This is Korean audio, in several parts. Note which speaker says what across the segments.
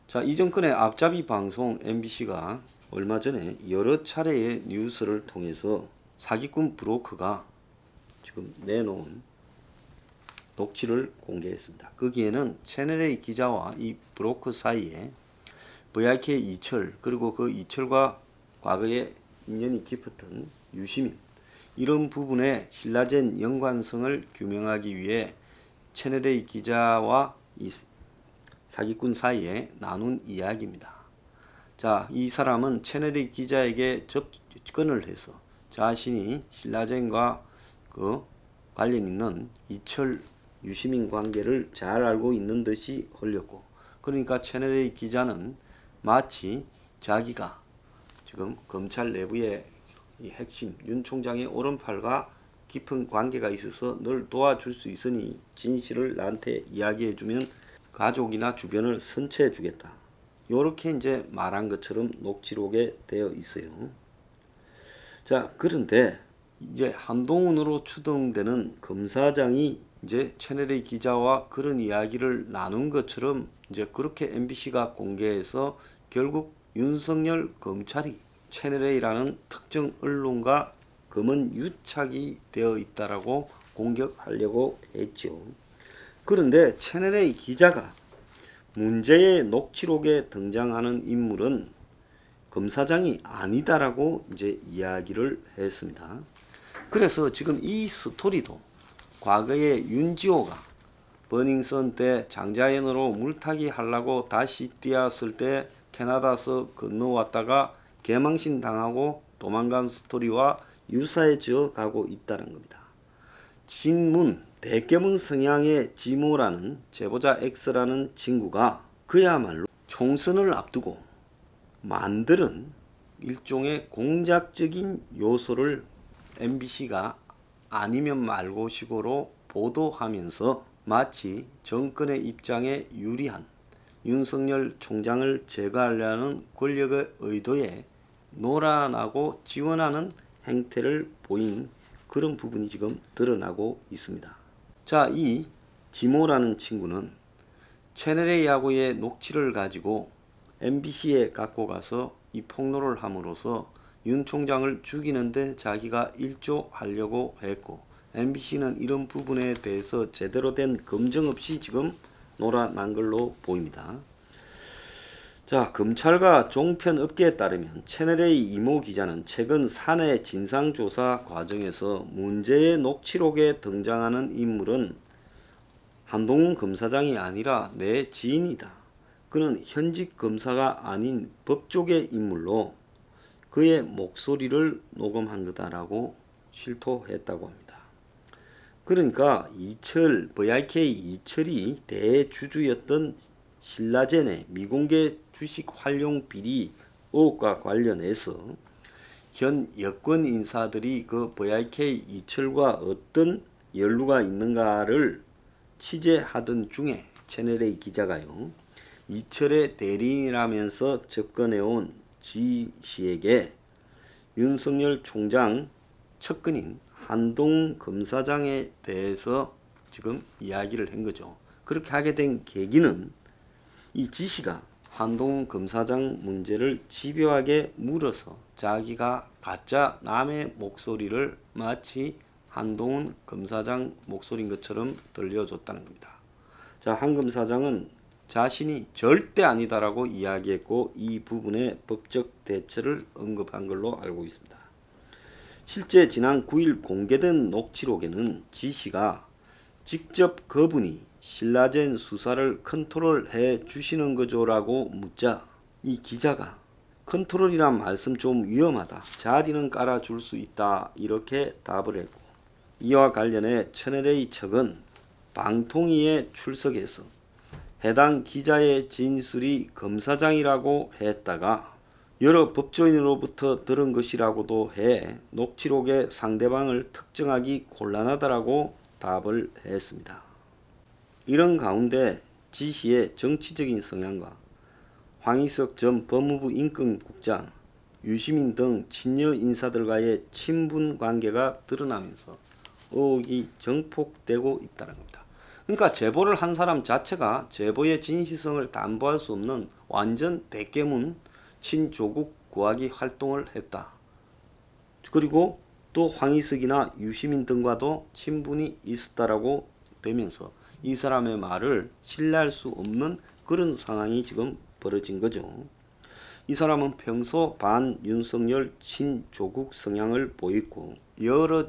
Speaker 1: 자, 이 정권의 앞잡이 방송 MBC가 얼마 전에 여러 차례의 뉴스를 통해서 사기꾼 브로커가 지금 내놓은 녹취를 공개했습니다. 거기에는 채널A 기자와 이 브로커 사이에 VIK 이철, 그리고 그 이철과 과거에 인연이 깊었던 유시민, 이런 부분의 신라젠 연관성을 규명하기 위해 채널A 기자와 이 사기꾼 사이에 나눈 이야기입니다. 자, 이 사람은 채널A 기자에게 접근을 해서 자신이 신라젠과 그 관련 있는 이철 유시민 관계를 잘 알고 있는 듯이 흘렸고, 그러니까 채널A 기자는 마치 자기가 지금 검찰 내부의 이 핵심 윤 총장의 오른팔과 깊은 관계가 있어서 널 도와줄 수 있으니 진실을 나한테 이야기해주면 가족이나 주변을 선처해주겠다, 요렇게 이제 말한 것처럼 녹취록에 되어 있어요. 자, 그런데 이제 한동훈으로 추정되는 검사장이 이제 채널A 기자와 그런 이야기를 나눈 것처럼 이제 그렇게 MBC가 공개해서 결국 윤석열 검찰이 채널A라는 특정 언론과 검은 유착이 되어 있다라고 공격하려고 했죠. 그런데 채널A 기자가 문제의 녹취록에 등장하는 인물은 검사장이 아니다라고 이제 이야기를 했습니다. 그래서 지금 이 스토리도 과거에 윤지호가 버닝썬 때 장자연으로 물타기 하려고 다시 뛰었을 때 캐나다서 건너왔다가 개망신 당하고 도망간 스토리와 유사해져 가고 있다는 겁니다. 진문, 백개문 성향의 지모라는 제보자 X라는 친구가 그야말로 총선을 앞두고 만드는 일종의 공작적인 요소를 MBC가 아니면 말고 식으로 보도하면서 마치 정권의 입장에 유리한 윤석열 총장을 제거하려는 권력의 의도에 노란하고 지원하는 행태를 보인 그런 부분이 지금 드러나고 있습니다. 자, 이 지모라는 친구는 채널A하고의 녹취를 가지고 MBC에 갖고 가서 이 폭로를 함으로써 윤 총장을 죽이는데 자기가 일조하려고 했고, MBC는 이런 부분에 대해서 제대로 된 검증 없이 지금 놀아난 걸로 보입니다. 자, 검찰과 종편 업계에 따르면 채널A 이모 기자는 최근 사내 진상조사 과정에서 문제의 녹취록에 등장하는 인물은 한동훈 검사장이 아니라 내 지인이다, 그는 현직 검사가 아닌 법조계 인물로 그의 목소리를 녹음한 거다라고 실토했다고 합니다. 그러니까 이철, VIK 이철이 대주주였던 신라젠의 미공개 주식 활용 비리 의혹과 관련해서 현 여권 인사들이 그 VIK 이철과 어떤 연루가 있는가를 취재하던 중에 채널A 기자가요, 이철의 대리인이라면서 접근해온 지 씨에게 윤석열 총장 측근인 한동훈 검사장에 대해서 지금 이야기를 한 거죠. 그렇게 하게 된 계기는 이 지 씨가 한동훈 검사장 문제를 집요하게 물어서 자기가 가짜 남의 목소리를 마치 한동훈 검사장 목소리인 것처럼 들려줬다는 겁니다. 자, 한 검사장은 자신이 절대 아니다라고 이야기했고 이 부분에 법적 대처를 언급한 걸로 알고 있습니다. 실제 지난 9일 공개된 녹취록에는 지 씨가 직접 그분이 신라젠 수사를 컨트롤해 주시는 거죠라고 묻자 이 기자가 컨트롤이란 말씀 좀 위험하다, 자리는 깔아줄 수 있다, 이렇게 답을 했고, 이와 관련해 채널A 측은 방통위에 출석해서 해당 기자의 진술이 검사장이라고 했다가 여러 법조인으로부터 들은 것이라고도 해 녹취록의 상대방을 특정하기 곤란하다라고 답을 했습니다. 이런 가운데 지 씨의 정치적인 성향과 황희석 전 법무부 인권국장, 유시민 등 친여 인사들과의 친분 관계가 드러나면서 의혹이 증폭되고 있다는 겁니다. 그러니까 제보를 한 사람 자체가 제보의 진실성을 담보할 수 없는 완전 대깨문 친조국 구하기 활동을 했다. 그리고 또 황희석이나 유시민 등과도 친분이 있었다라고 되면서 이 사람의 말을 신뢰할 수 없는 그런 상황이 지금 벌어진 거죠. 이 사람은 평소 반윤석열 친조국 성향을 보이고 여러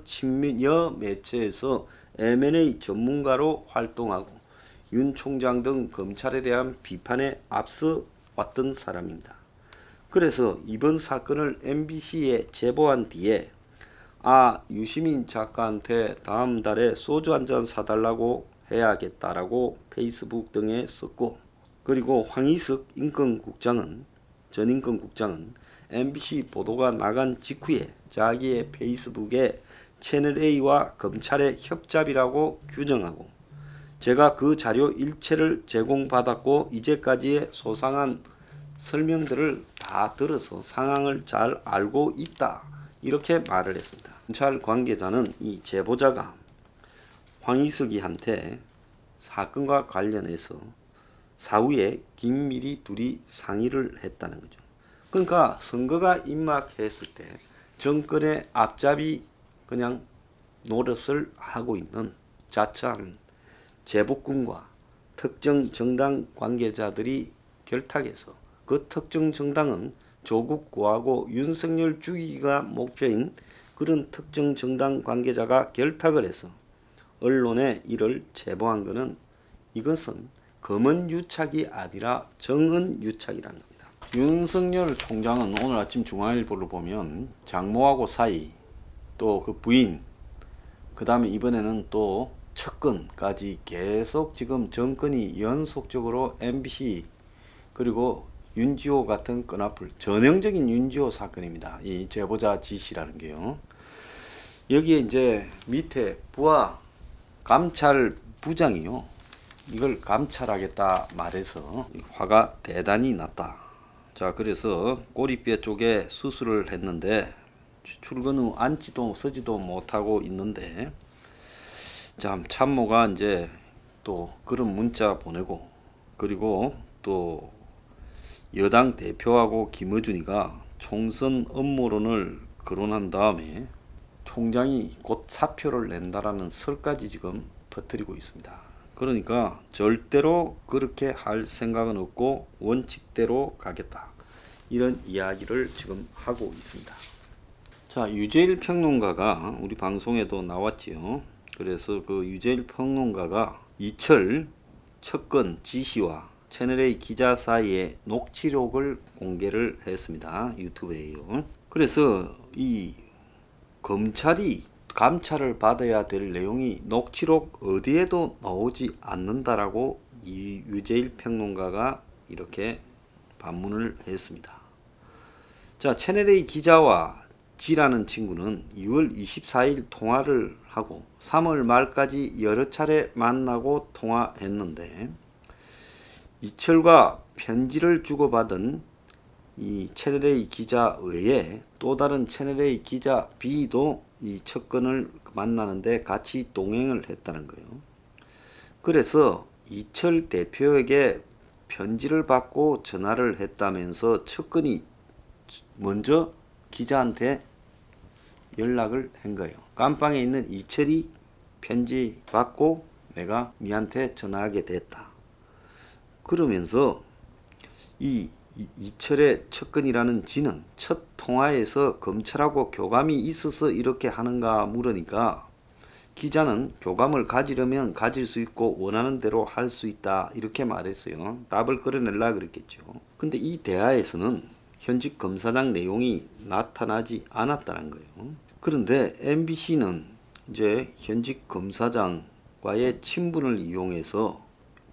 Speaker 1: 매체에서 M&A 전문가로 활동하고 윤 총장 등 검찰에 대한 비판에 앞서 왔던 사람입니다. 그래서 이번 사건을 MBC에 제보한 뒤에 유시민 작가한테 다음 달에 소주 한잔 사달라고 해야겠다라고 페이스북 등에 썼고, 그리고 황희석 전 인권국장은 MBC 보도가 나간 직후에 자기의 페이스북에 채널A와 검찰의 협잡이라고 규정하고, 제가 그 자료 일체를 제공받았고 이제까지의 소상한 설명들을 다 들어서 상황을 잘 알고 있다, 이렇게 말을 했습니다. 검찰 관계자는 이 제보자가 황희석이한테 사건과 관련해서 사후에 긴밀히 둘이 상의를 했다는 거죠. 그러니까 선거가 임박했을 때 정권의 앞잡이 그냥 노릇을 하고 있는 자처하는 제복군과 특정 정당 관계자들이 결탁해서, 그 특정 정당은 조국 구하고 윤석열 죽이기가 목표인 그런 특정 정당 관계자가 결탁을 해서 언론에 이를 제보한 것은, 이것은 검은 유착이 아니라 정은 유착이라는 겁니다. 윤석열 총장은 오늘 아침 중앙일보를 보면 장모하고 사이, 또 그 부인, 그 다음에 이번에는 또 측근까지 계속 지금 정권이 연속적으로 MBC 그리고 윤지호 같은 끈앞을, 전형적인 윤지호 사건입니다. 이 제보자 지시라는 게요. 여기에 이제 밑에 부하 감찰부장이요, 이걸 감찰하겠다 말해서 화가 대단히 났다. 자, 그래서 꼬리뼈 쪽에 수술을 했는데 출근 후 앉지도 서지도 못하고 있는데, 참 참모가 이제 또 그런 문자 보내고, 그리고 또 여당 대표하고 김어준이가 총선 업무론을 거론한 다음에 총장이 곧 사표를 낸다라는 설까지 지금 퍼뜨리고 있습니다. 그러니까 절대로 그렇게 할 생각은 없고 원칙대로 가겠다, 이런 이야기를 지금 하고 있습니다. 자, 유재일 평론가가 우리 방송에도 나왔지요. 그래서 그 유재일 평론가가 이철 측근 지시와 채널A 기자 사이의 녹취록을 공개를 했습니다. 유튜브에요. 그래서 이 검찰이 감찰을 받아야 될 내용이 녹취록 어디에도 나오지 않는다라고 이 유재일 평론가가 이렇게 반문을 했습니다. 자, 채널A 기자와 지라는 친구는 2월 24일 통화를 하고 3월 말까지 여러 차례 만나고 통화했는데, 이철과 편지를 주고받은 이 채널A 기자 외에 또 다른 채널A 기자 B도 이 측근을 만나는데 같이 동행을 했다는 거예요. 그래서 이철 대표에게 편지를 받고 전화를 했다면서 측근이 먼저 기자한테 연락을 한 거예요. 깜빵에 있는 이철이 편지 받고 내가 니한테 전화하게 됐다. 그러면서 이철의 측근이라는 지는 첫 통화에서 검찰하고 교감이 있어서 이렇게 하는가 물으니까, 기자는 교감을 가지려면 가질 수 있고 원하는 대로 할 수 있다, 이렇게 말했어요. 답을 끌어내려 그랬겠죠. 근데 이 대화에서는 현직 검사장 내용이 나타나지 않았다는 거예요. 그런데 MBC는 이제 현직 검사장과의 친분을 이용해서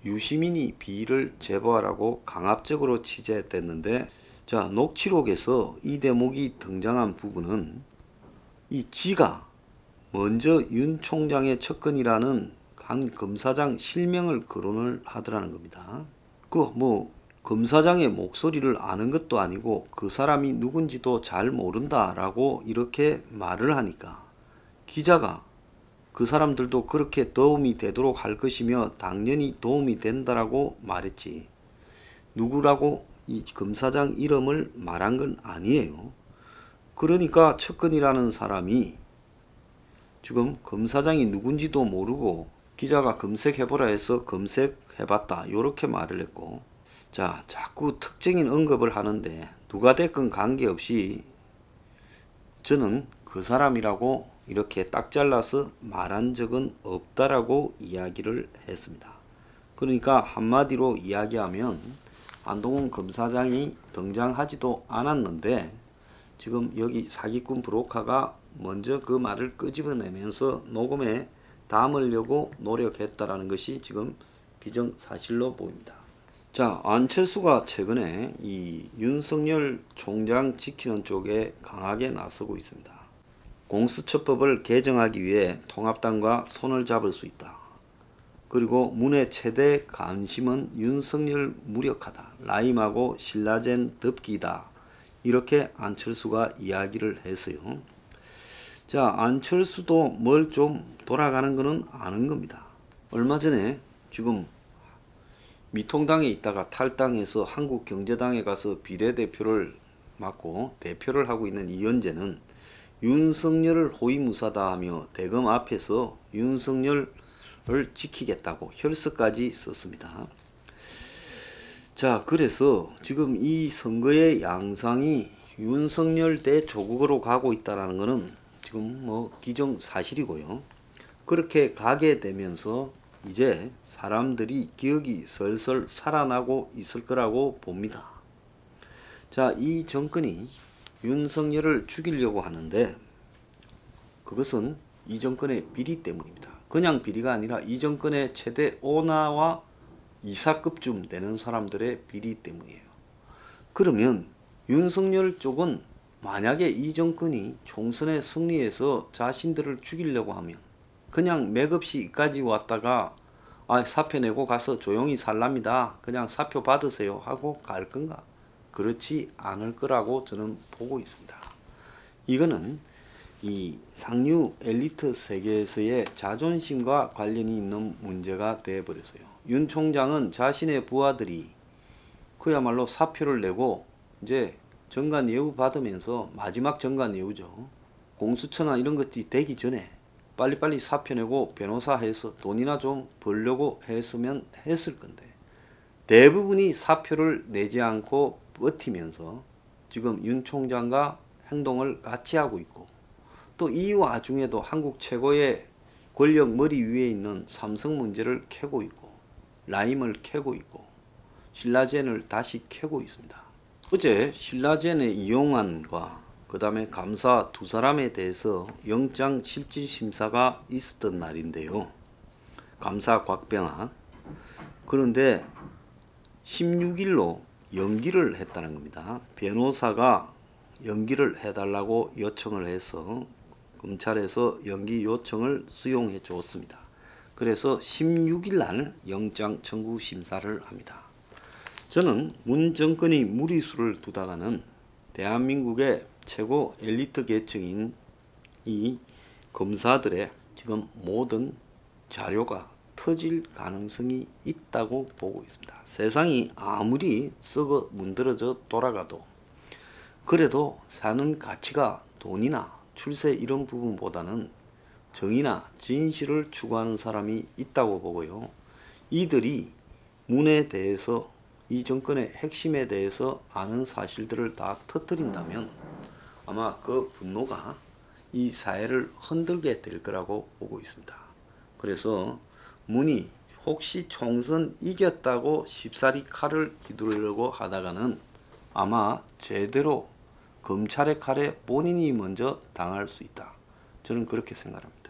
Speaker 1: 유시민이 비리를 제보하라고 강압적으로 취재됐는데, 자, 녹취록에서 이 대목이 등장한 부분은 이 지가 먼저 윤 총장의 측근이라는 한 검사장 실명을 거론을 하더라는 겁니다. 검사장의 목소리를 아는 것도 아니고 그 사람이 누군지도 잘 모른다라고 이렇게 말을 하니까, 기자가 그 사람들도 그렇게 도움이 되도록 할 것이며 당연히 도움이 된다라고 말했지, 누구라고 이 검사장 이름을 말한 건 아니에요. 그러니까 척근이라는 사람이 지금 검사장이 누군지도 모르고 기자가 검색해보라 해서 검색해봤다 이렇게 말을 했고, 자, 자꾸 특정인 언급을 하는데 누가 됐건 관계없이 저는 그 사람이라고 이렇게 딱 잘라서 말한 적은 없다라고 이야기를 했습니다. 그러니까 한마디로 이야기하면 한동훈 검사장이 등장하지도 않았는데 지금 여기 사기꾼 브로커가 먼저 그 말을 끄집어내면서 녹음에 담으려고 노력했다라는 것이 지금 비정사실로 보입니다. 자, 안철수가 최근에 이 윤석열 총장 지키는 쪽에 강하게 나서고 있습니다. 공수처법을 개정하기 위해 통합당과 손을 잡을 수 있다. 그리고 문의 최대 관심은 윤석열 무력하다. 라임하고 신라젠 덮기다. 이렇게 안철수가 이야기를 했어요. 자, 안철수도 뭘 좀 돌아가는 거는 아는 겁니다. 얼마 전에 지금 미통당에 있다가 탈당해서 한국경제당에 가서 비례대표를 맡고 대표를 하고 있는 이현재는 윤석열을 호위무사다 하며 대검 앞에서 윤석열을 지키겠다고 혈서까지 썼습니다. 자, 그래서 지금 이 선거의 양상이 윤석열 대 조국으로 가고 있다는 것은 지금 뭐 기정사실이고요. 그렇게 가게 되면서 이제 사람들이 기억이 슬슬 살아나고 있을 거라고 봅니다. 자, 이 정권이 윤석열을 죽이려고 하는데 그것은 이 정권의 비리 때문입니다. 그냥 비리가 아니라 이 정권의 최대 오나와 이사급쯤 되는 사람들의 비리 때문이에요. 그러면 윤석열 쪽은 만약에 이 정권이 총선에 승리해서 자신들을 죽이려고 하면 그냥 맥없이 이까지 왔다가 사표 내고 가서 조용히 살랍니다. 그냥 사표 받으세요 하고 갈 건가? 그렇지 않을 거라고 저는 보고 있습니다. 이거는 이 상류 엘리트 세계에서의 자존심과 관련이 있는 문제가 되어버렸어요. 윤 총장은 자신의 부하들이 그야말로 사표를 내고 이제 정관 예우 받으면서 마지막 정관 예우죠. 공수처나 이런 것들이 되기 전에 빨리빨리 사표 내고 변호사 해서 돈이나 좀 벌려고 했으면 했을 건데 대부분이 사표를 내지 않고 버티면서 지금 윤 총장과 행동을 같이 하고 있고 또 이 와중에도 한국 최고의 권력 머리 위에 있는 삼성 문제를 캐고 있고 라임을 캐고 있고 신라젠을 다시 캐고 있습니다. 어제 신라젠의 이용안과 그 다음에 감사 두 사람에 대해서 영장실질심사가 있었던 날인데요. 감사 곽병아. 그런데 16일로 연기를 했다는 겁니다. 변호사가 연기를 해달라고 요청을 해서 검찰에서 연기 요청을 수용해 줬습니다. 그래서 16일 날 영장 청구 심사를 합니다. 저는 문 정권이 무리수를 두다가는 대한민국의 최고 엘리트 계층인 이 검사들의 지금 모든 자료가 터질 가능성이 있다고 보고 있습니다. 세상이 아무리 썩어 문드러져 돌아가도 그래도 사는 가치가 돈이나 출세 이런 부분보다는 정의나 진실을 추구하는 사람이 있다고 보고요. 이들이 문에 대해서 이 정권의 핵심에 대해서 아는 사실들을 다 터뜨린다면 아마 그 분노가 이 사회를 흔들게 될 거라고 보고 있습니다. 그래서 문이 혹시 총선 이겼다고 쉽사리 칼을 휘두르려고 하다가는 아마 제대로 검찰의 칼에 본인이 먼저 당할 수 있다. 저는 그렇게 생각합니다.